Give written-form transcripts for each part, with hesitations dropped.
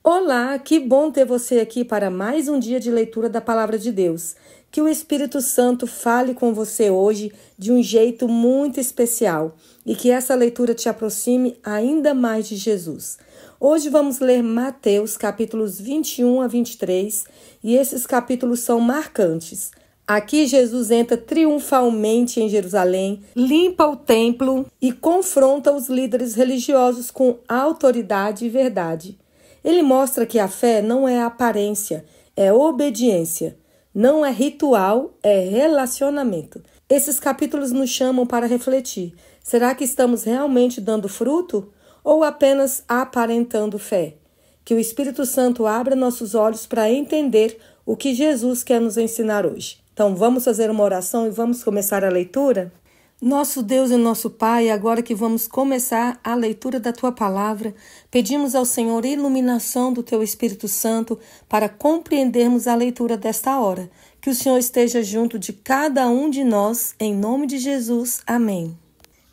Olá, que bom ter você aqui para mais um dia de leitura da Palavra de Deus. Que o Espírito Santo fale com você hoje de um jeito muito especial e que essa leitura te aproxime ainda mais de Jesus. Hoje vamos ler Mateus capítulos 21 a 23 e esses capítulos são marcantes. Aqui Jesus entra triunfalmente em Jerusalém, limpa o templo e confronta os líderes religiosos com autoridade e verdade. Ele mostra que a fé não é aparência, é obediência. Não é ritual, é relacionamento. Esses capítulos nos chamam para refletir. Será que estamos realmente dando fruto ou apenas aparentando fé? Que o Espírito Santo abra nossos olhos para entender o que Jesus quer nos ensinar hoje. Então vamos fazer uma oração e vamos começar a leitura? Nosso Deus e nosso Pai, agora que vamos começar a leitura da Tua Palavra, pedimos ao Senhor iluminação do Teu Espírito Santo para compreendermos a leitura desta hora. Que o Senhor esteja junto de cada um de nós, em nome de Jesus. Amém.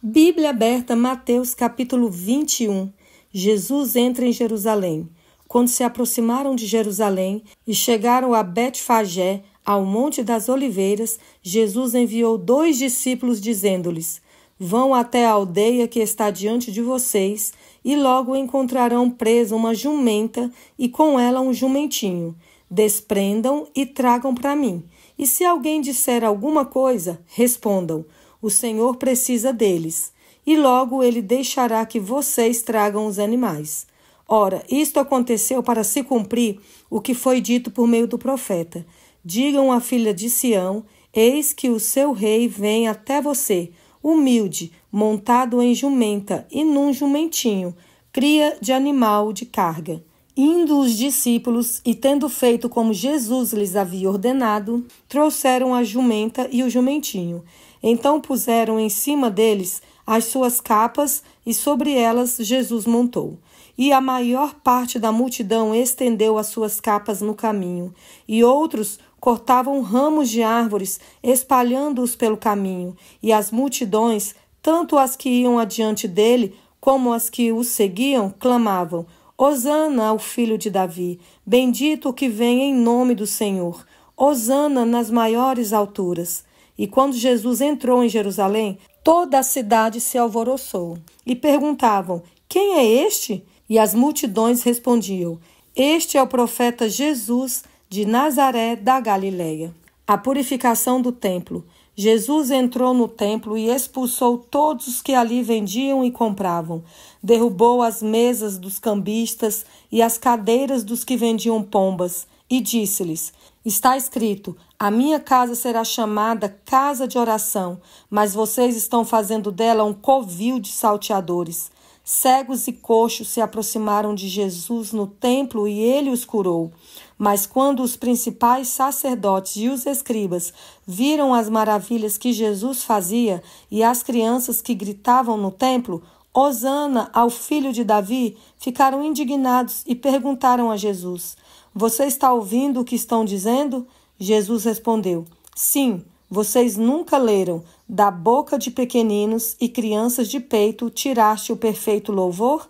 Bíblia aberta, Mateus capítulo 21. Jesus entra em Jerusalém. Quando se aproximaram de Jerusalém e chegaram a Betfagé, ao Monte das Oliveiras, Jesus enviou 2 discípulos dizendo-lhes: Vão até a aldeia que está diante de vocês e logo encontrarão presa uma jumenta e com ela um jumentinho. Desprendam e tragam para mim. E se alguém disser alguma coisa, respondam: O Senhor precisa deles. E logo ele deixará que vocês tragam os animais. Ora, isto aconteceu para se cumprir o que foi dito por meio do profeta. Digam à filha de Sião: eis que o seu rei vem até você, humilde, montado em jumenta e num jumentinho, cria de animal de carga. Indo os discípulos e tendo feito como Jesus lhes havia ordenado, trouxeram a jumenta e o jumentinho. Então puseram em cima deles as suas capas e sobre elas Jesus montou. E a maior parte da multidão estendeu as suas capas no caminho, e outros cortavam ramos de árvores, espalhando-os pelo caminho, e as multidões, tanto as que iam adiante dele, como as que o seguiam, clamavam: Hosana ao filho de Davi, bendito o que vem em nome do Senhor, Hosana nas maiores alturas. E quando Jesus entrou em Jerusalém, toda a cidade se alvoroçou, e perguntavam: Quem é este? E as multidões respondiam: Este é o profeta Jesus de Nazaré da Galileia. A purificação do templo. Jesus entrou no templo e expulsou todos os que ali vendiam e compravam. Derrubou as mesas dos cambistas e as cadeiras dos que vendiam pombas e disse-lhes: Está escrito: a minha casa será chamada casa de oração, mas vocês estão fazendo dela um covil de salteadores. Cegos e coxos se aproximaram de Jesus no templo e ele os curou. Mas quando os principais sacerdotes e os escribas viram as maravilhas que Jesus fazia e as crianças que gritavam no templo, Hosana ao filho de Davi, ficaram indignados e perguntaram a Jesus: Você está ouvindo o que estão dizendo? Jesus respondeu: Sim. Vocês nunca leram: da boca de pequeninos e crianças de peito tiraste o perfeito louvor?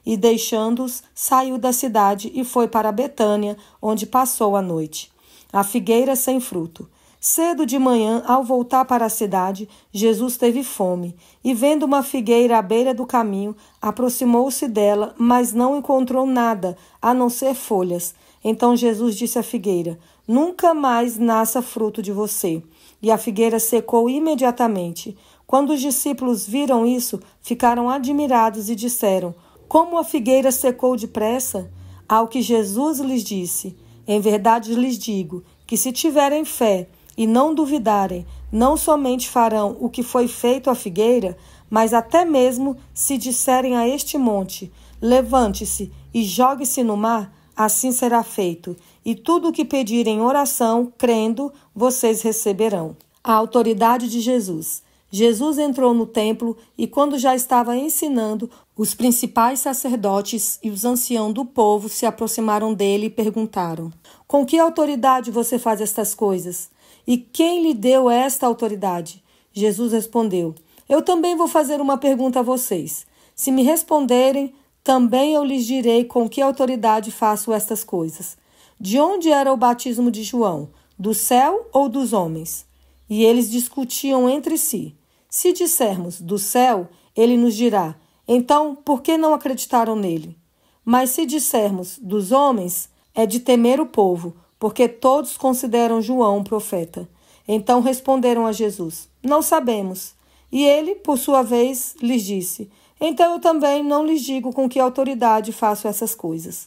E deixando-os, saiu da cidade e foi para Betânia, onde passou a noite. A figueira sem fruto. Cedo de manhã, ao voltar para a cidade, Jesus teve fome, e vendo uma figueira à beira do caminho, aproximou-se dela, mas não encontrou nada, a não ser folhas. Então Jesus disse à figueira: Nunca mais nasça fruto de você. E a figueira secou imediatamente. Quando os discípulos viram isso, ficaram admirados e disseram: Como a figueira secou depressa? Ao que Jesus lhes disse: Em verdade lhes digo que se tiverem fé e não duvidarem, não somente farão o que foi feito à figueira, mas até mesmo se disserem a este monte: Levante-se e jogue-se no mar, assim será feito. E tudo o que pedirem em oração, crendo, vocês receberão. A autoridade de Jesus. Jesus entrou no templo e, quando já estava ensinando, os principais sacerdotes e os anciãos do povo se aproximaram dele e perguntaram: Com que autoridade você faz estas coisas? E quem lhe deu esta autoridade? Jesus respondeu: Eu também vou fazer uma pergunta a vocês. Se me responderem, também eu lhes direi com que autoridade faço estas coisas. De onde era o batismo de João? Do céu ou dos homens? E eles discutiam entre si. Se dissermos do céu, ele nos dirá, então por que não acreditaram nele? Mas se dissermos dos homens, é de temer o povo, porque todos consideram João um profeta. Então responderam a Jesus, não sabemos. E ele, por sua vez, lhes disse, então eu também não lhes digo com que autoridade faço essas coisas.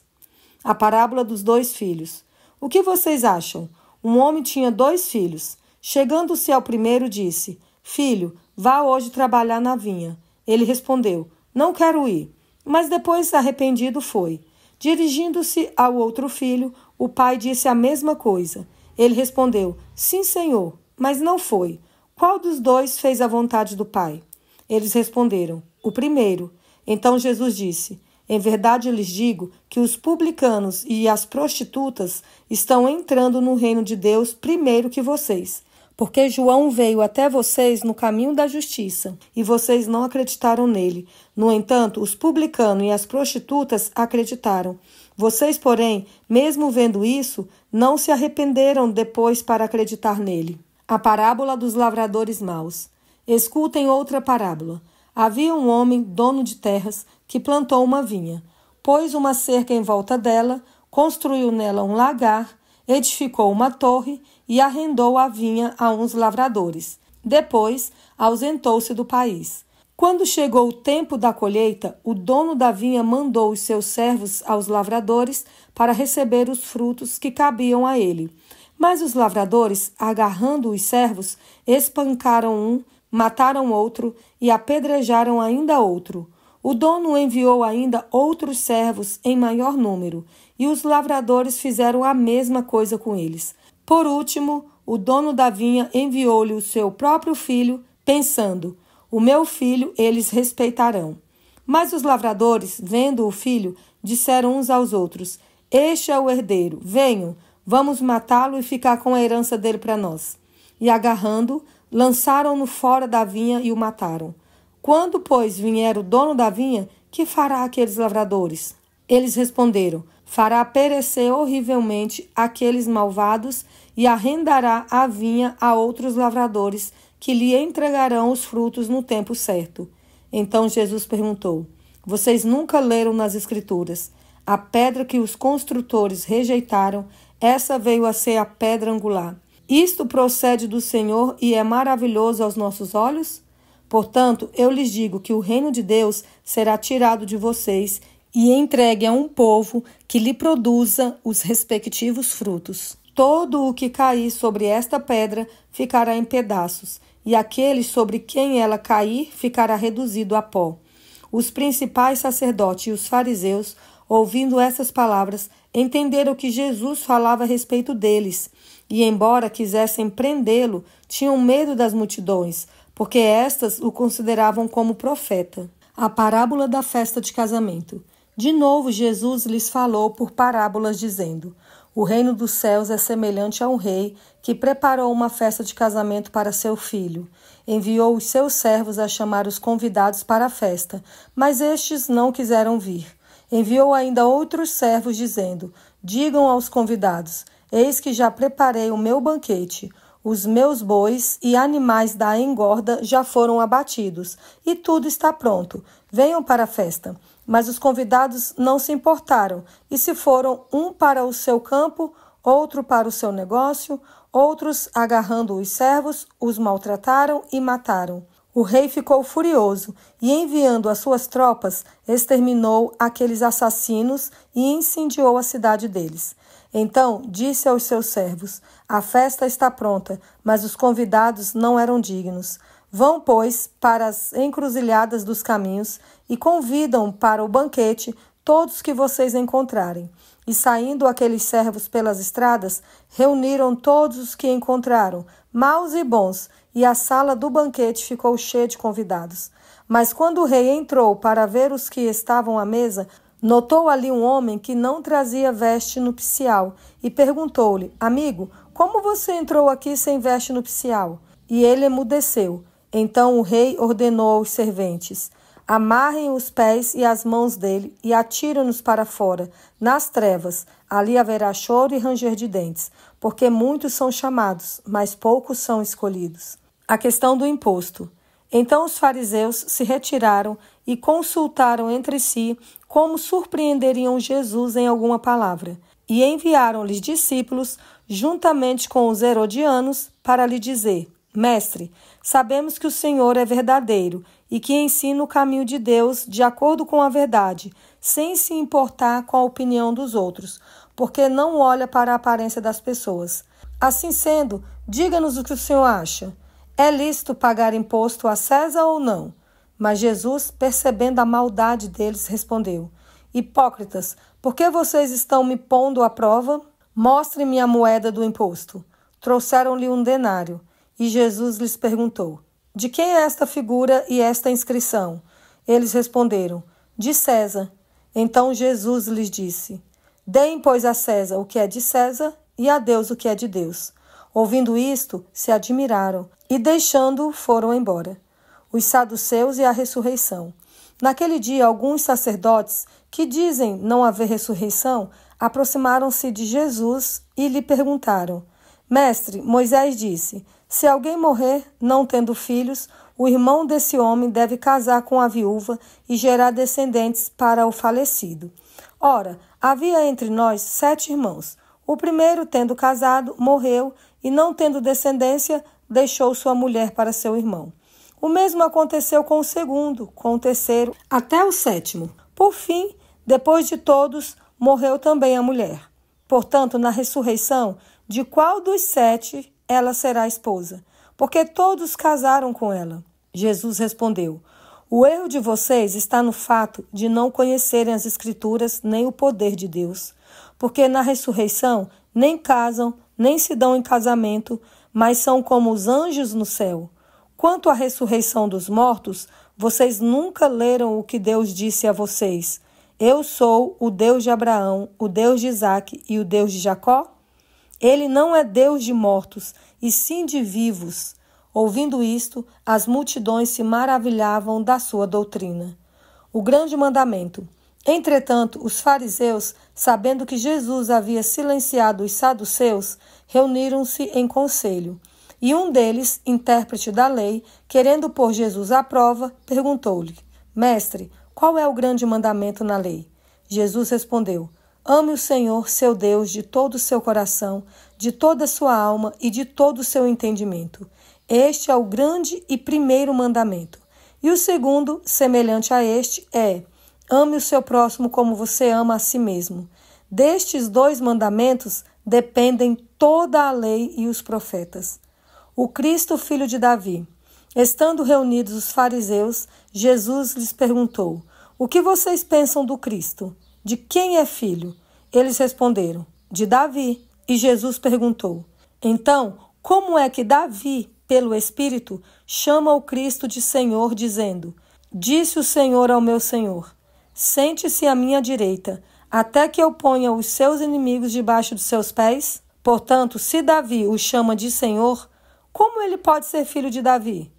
A parábola dos 2 filhos. O que vocês acham? Um homem tinha 2 filhos. Chegando-se ao primeiro, disse, filho, vá hoje trabalhar na vinha. Ele respondeu, não quero ir. Mas depois, arrependido, foi. Dirigindo-se ao outro filho, o pai disse a mesma coisa. Ele respondeu, sim, senhor, mas não foi. Qual dos 2 fez a vontade do pai? Eles responderam, o primeiro. Então Jesus disse, em verdade eu lhes digo que os publicanos e as prostitutas estão entrando no reino de Deus primeiro que vocês. Porque João veio até vocês no caminho da justiça, e vocês não acreditaram nele. No entanto, os publicanos e as prostitutas acreditaram. Vocês, porém, mesmo vendo isso, não se arrependeram depois para acreditar nele. A parábola dos lavradores maus. Escutem outra parábola. Havia um homem, dono de terras, que plantou uma vinha. Pôs uma cerca em volta dela, construiu nela um lagar, edificou uma torre e arrendou a vinha a uns lavradores. Depois, ausentou-se do país. Quando chegou o tempo da colheita, o dono da vinha mandou os seus servos aos lavradores para receber os frutos que cabiam a ele. Mas os lavradores, agarrando os servos, espancaram um, mataram outro e apedrejaram ainda outro. O dono enviou ainda outros servos em maior número, e os lavradores fizeram a mesma coisa com eles. Por último, o dono da vinha enviou-lhe o seu próprio filho, pensando, o meu filho eles respeitarão. Mas os lavradores, vendo o filho, disseram uns aos outros, este é o herdeiro, venham, vamos matá-lo e ficar com a herança dele para nós. E agarrando-o, lançaram-no fora da vinha e o mataram. Quando, pois, vier o dono da vinha, que fará aqueles lavradores? Eles responderam, fará perecer horrivelmente aqueles malvados e arrendará a vinha a outros lavradores que lhe entregarão os frutos no tempo certo. Então Jesus perguntou, vocês nunca leram nas Escrituras? A pedra que os construtores rejeitaram, essa veio a ser a pedra angular. Isto procede do Senhor e é maravilhoso aos nossos olhos? Portanto, eu lhes digo que o reino de Deus será tirado de vocês e entregue a um povo que lhe produza os respectivos frutos. Todo o que cair sobre esta pedra ficará em pedaços, e aquele sobre quem ela cair ficará reduzido a pó. Os principais sacerdotes e os fariseus, ouvindo essas palavras, entenderam que Jesus falava a respeito deles, e embora quisessem prendê-lo, tinham medo das multidões, porque estas o consideravam como profeta. A parábola da festa de casamento. De novo, Jesus lhes falou por parábolas, dizendo, o reino dos céus é semelhante a um rei que preparou uma festa de casamento para seu filho. Enviou os seus servos a chamar os convidados para a festa, mas estes não quiseram vir. Enviou ainda outros servos, dizendo, digam aos convidados, eis que já preparei o meu banquete. Os meus bois e animais da engorda já foram abatidos, e tudo está pronto. Venham para a festa. Mas os convidados não se importaram, e se foram um para o seu campo, outro para o seu negócio, outros, agarrando os servos, os maltrataram e mataram. O rei ficou furioso, e enviando as suas tropas, exterminou aqueles assassinos e incendiou a cidade deles. Então disse aos seus servos, a festa está pronta, mas os convidados não eram dignos. Vão, pois, para as encruzilhadas dos caminhos e convidam para o banquete todos que vocês encontrarem. E saindo aqueles servos pelas estradas, reuniram todos os que encontraram, maus e bons, e a sala do banquete ficou cheia de convidados. Mas quando o rei entrou para ver os que estavam à mesa, notou ali um homem que não trazia veste nupcial e perguntou-lhe, amigo, como você entrou aqui sem veste nupcial? E ele emudeceu. Então o rei ordenou aos serventes, Amarrem os pés e as mãos dele e atiram-nos para fora, nas trevas. Ali haverá choro e ranger de dentes, porque muitos são chamados, mas poucos são escolhidos. A questão do imposto. Então os fariseus se retiraram e consultaram entre si como surpreenderiam Jesus em alguma palavra. E enviaram-lhes discípulos, juntamente com os herodianos, para lhe dizer: Mestre, sabemos que o Senhor é verdadeiro e que ensina o caminho de Deus de acordo com a verdade, sem se importar com a opinião dos outros, porque não olha para a aparência das pessoas. Assim sendo, diga-nos o que o Senhor acha. É lícito pagar imposto a César ou não? Mas Jesus, percebendo a maldade deles, respondeu: Hipócritas, por que vocês estão me pondo à prova? Mostrem-me a moeda do imposto. Trouxeram-lhe um denário. E Jesus lhes perguntou: De quem é esta figura e esta inscrição? Eles responderam: De César. Então Jesus lhes disse: Deem, pois, a César o que é de César e a Deus o que é de Deus. Ouvindo isto, se admiraram e, deixando-o, foram embora. Os saduceus e a ressurreição. Naquele dia, alguns sacerdotes, que dizem não haver ressurreição, aproximaram-se de Jesus e lhe perguntaram: Mestre, Moisés disse: Se alguém morrer, não tendo filhos, o irmão desse homem deve casar com a viúva e gerar descendentes para o falecido. Ora, havia entre nós 7 irmãos. O primeiro, tendo casado, morreu e, não tendo descendência, deixou sua mulher para seu irmão. O mesmo aconteceu com o segundo, com o terceiro, até o 7º. Por fim, depois de todos, morreu também a mulher. Portanto, na ressurreição, de qual dos 7 ela será esposa? Porque todos casaram com ela. Jesus respondeu: O erro de vocês está no fato de não conhecerem as Escrituras nem o poder de Deus. Porque na ressurreição nem casam, nem se dão em casamento, mas são como os anjos no céu. Quanto à ressurreição dos mortos, vocês nunca leram o que Deus disse a vocês: Eu sou o Deus de Abraão, o Deus de Isaque e o Deus de Jacó? Ele não é Deus de mortos, e sim de vivos. Ouvindo isto, as multidões se maravilhavam da sua doutrina. O grande mandamento. Entretanto, os fariseus, sabendo que Jesus havia silenciado os saduceus, reuniram-se em conselho. E um deles, intérprete da lei, querendo pôr Jesus à prova, perguntou-lhe: Mestre, qual é o grande mandamento na lei? Jesus respondeu: Ame o Senhor, seu Deus, de todo o seu coração, de toda a sua alma e de todo o seu entendimento. Este é o grande e primeiro mandamento. E o segundo, semelhante a este, é: ame o seu próximo como você ama a si mesmo. Destes 2 mandamentos dependem toda a lei e os profetas. O Cristo, filho de Davi. Estando reunidos os fariseus, Jesus lhes perguntou: O que vocês pensam do Cristo? De quem é filho? Eles responderam: De Davi. E Jesus perguntou: Então, como é que Davi, pelo Espírito, chama o Cristo de Senhor, dizendo: Disse o Senhor ao meu Senhor: Sente-se à minha direita, até que eu ponha os seus inimigos debaixo dos seus pés? Portanto, se Davi o chama de Senhor, como ele pode ser filho de Davi?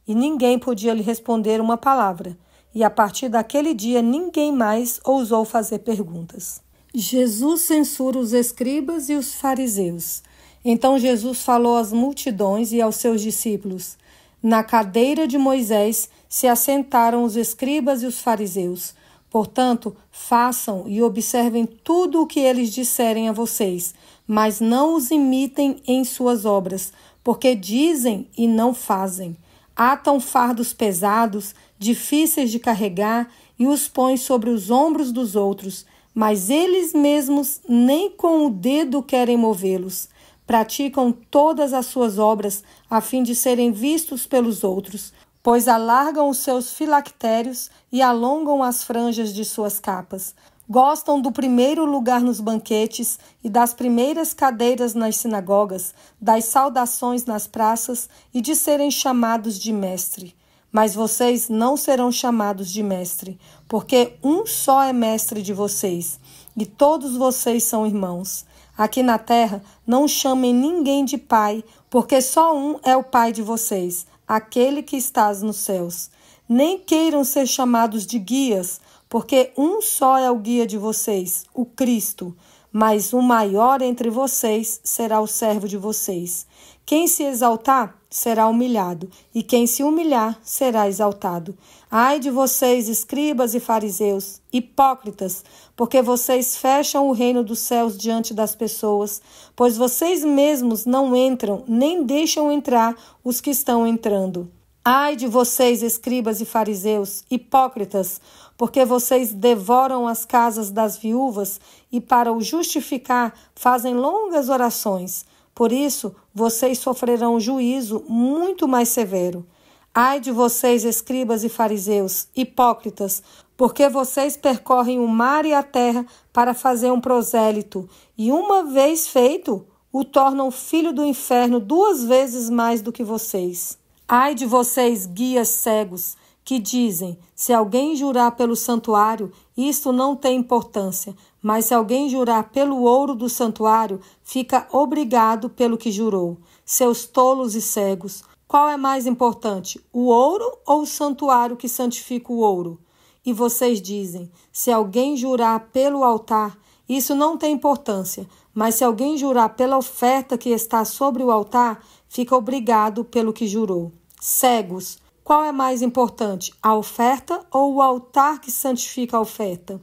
E ninguém podia lhe responder uma palavra. E a partir daquele dia ninguém mais ousou fazer perguntas. Jesus censura os escribas e os fariseus. Então Jesus falou às multidões e aos seus discípulos: Na cadeira de Moisés se assentaram os escribas e os fariseus. Portanto, façam e observem tudo o que eles disserem a vocês, mas não os imitem em suas obras, porque dizem e não fazem. Atam fardos pesados, difíceis de carregar, e os põem sobre os ombros dos outros, mas eles mesmos nem com o dedo querem movê-los. Praticam todas as suas obras a fim de serem vistos pelos outros, pois alargam os seus filactérios e alongam as franjas de suas capas. Gostam do primeiro lugar nos banquetes e das primeiras cadeiras nas sinagogas, das saudações nas praças e de serem chamados de mestre. Mas vocês não serão chamados de mestre, porque um só é mestre de vocês, e todos vocês são irmãos. Aqui na terra, não chamem ninguém de pai, porque só um é o pai de vocês, aquele que está nos céus. nem queiram ser chamados de guias, porque um só é o guia de vocês, o Cristo. Mas o maior entre vocês será o servo de vocês. Quem se exaltar será humilhado, e quem se humilhar será exaltado. Ai de vocês, escribas e fariseus, hipócritas, porque vocês fecham o reino dos céus diante das pessoas, pois vocês mesmos não entram, nem deixam entrar os que estão entrando. Ai de vocês, escribas e fariseus, hipócritas, porque vocês devoram as casas das viúvas e, para o justificar, fazem longas orações. Por isso, vocês sofrerão juízo muito mais severo. Ai de vocês, escribas e fariseus, hipócritas, porque vocês percorrem o mar e a terra para fazer um prosélito, e uma vez feito, o tornam filho do inferno 2 vezes mais do que vocês. Ai de vocês, guias cegos, que dizem, se alguém jurar pelo santuário, isto não tem importância, mas se alguém jurar pelo ouro do santuário, fica obrigado pelo que jurou. Seus tolos e cegos, qual é mais importante, o ouro ou o santuário que santifica o ouro? E vocês dizem, se alguém jurar pelo altar, isso não tem importância, mas se alguém jurar pela oferta que está sobre o altar, fica obrigado pelo que jurou. Cegos, qual é mais importante, a oferta ou o altar que santifica a oferta?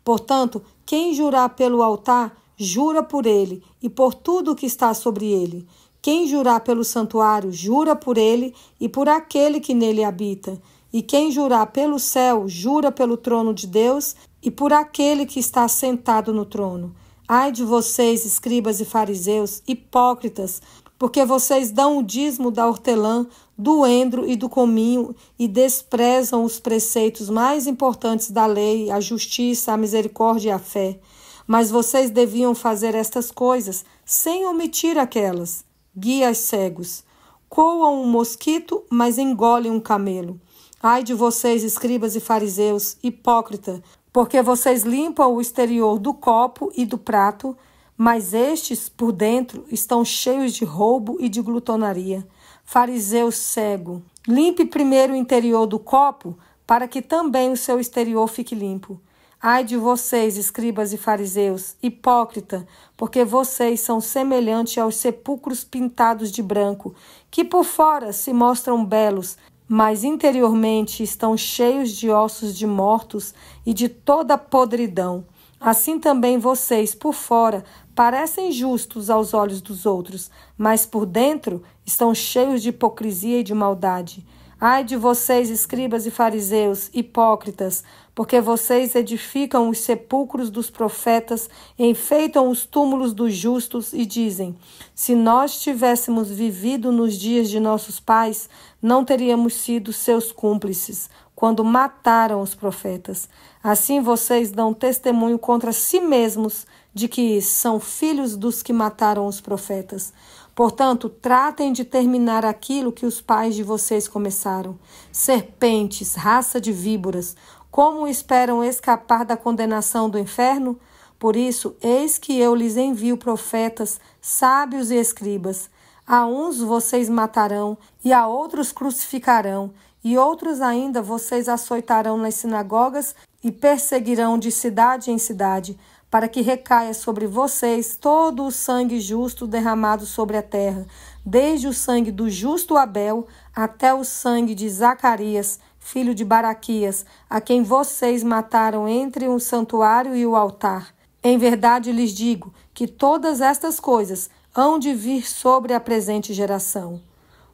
Portanto, quem jurar pelo altar, jura por ele e por tudo o que está sobre ele. Quem jurar pelo santuário, jura por ele e por aquele que nele habita. E quem jurar pelo céu, jura pelo trono de Deus e por aquele que está sentado no trono. Ai de vocês, escribas e fariseus, hipócritas, porque vocês dão o dízimo da hortelã, do endro e do cominho e desprezam os preceitos mais importantes da lei, a justiça, a misericórdia e a fé. Mas vocês deviam fazer estas coisas sem omitir aquelas. Guias cegos, coam um mosquito, mas engolem um camelo. Ai de vocês, escribas e fariseus, hipócrita, porque vocês limpam o exterior do copo e do prato, mas estes, por dentro, estão cheios de roubo e de glutonaria. Fariseu cego, limpe primeiro o interior do copo, para que também o seu exterior fique limpo. Ai de vocês, escribas e fariseus, hipócrita, porque vocês são semelhantes aos sepulcros pintados de branco, que por fora se mostram belos, mas interiormente estão cheios de ossos de mortos e de toda podridão. Assim também vocês, por fora, parecem justos aos olhos dos outros, mas por dentro estão cheios de hipocrisia e de maldade. Ai de vocês, escribas e fariseus, hipócritas, porque vocês edificam os sepulcros dos profetas, enfeitam os túmulos dos justos e dizem, se nós tivéssemos vivido nos dias de nossos pais, não teríamos sido seus cúmplices, quando mataram os profetas. Assim vocês dão testemunho contra si mesmos de que são filhos dos que mataram os profetas. Portanto, tratem de terminar aquilo que os pais de vocês começaram. Serpentes, raça de víboras, como esperam escapar da condenação do inferno? Por isso, eis que eu lhes envio profetas, sábios e escribas. A uns vocês matarão, e a outros crucificarão, e outros ainda vocês açoitarão nas sinagogas e perseguirão de cidade em cidade, para que recaia sobre vocês todo o sangue justo derramado sobre a terra, desde o sangue do justo Abel até o sangue de Zacarias, filho de Baraquias, a quem vocês mataram entre o santuário e o altar. Em verdade lhes digo que todas estas coisas hão de vir sobre a presente geração.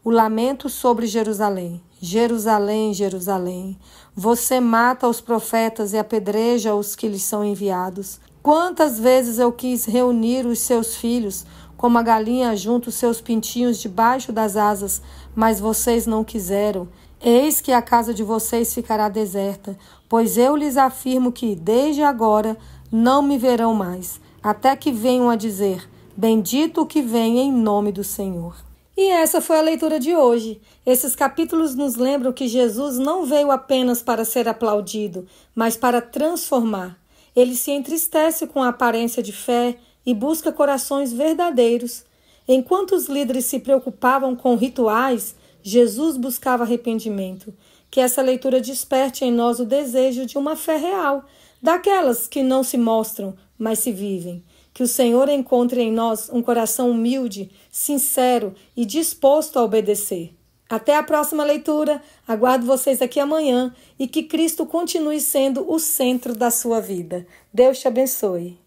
O lamento sobre Jerusalém. Jerusalém, Jerusalém, você mata os profetas e apedreja os que lhes são enviados. Quantas vezes eu quis reunir os seus filhos, como a galinha junta os seus pintinhos debaixo das asas, mas vocês não quiseram. Eis que a casa de vocês ficará deserta, pois eu lhes afirmo que, desde agora, não me verão mais, até que venham a dizer, bendito o que vem em nome do Senhor. E essa foi a leitura de hoje. Esses capítulos nos lembram que Jesus não veio apenas para ser aplaudido, mas para transformar. Ele se entristece com a aparência de fé e busca corações verdadeiros. Enquanto os líderes se preocupavam com rituais, Jesus buscava arrependimento. Que essa leitura desperte em nós o desejo de uma fé real, daquelas que não se mostram, mas se vivem. Que o Senhor encontre em nós um coração humilde, sincero e disposto a obedecer. Até a próxima leitura, aguardo vocês aqui amanhã e que Cristo continue sendo o centro da sua vida. Deus te abençoe.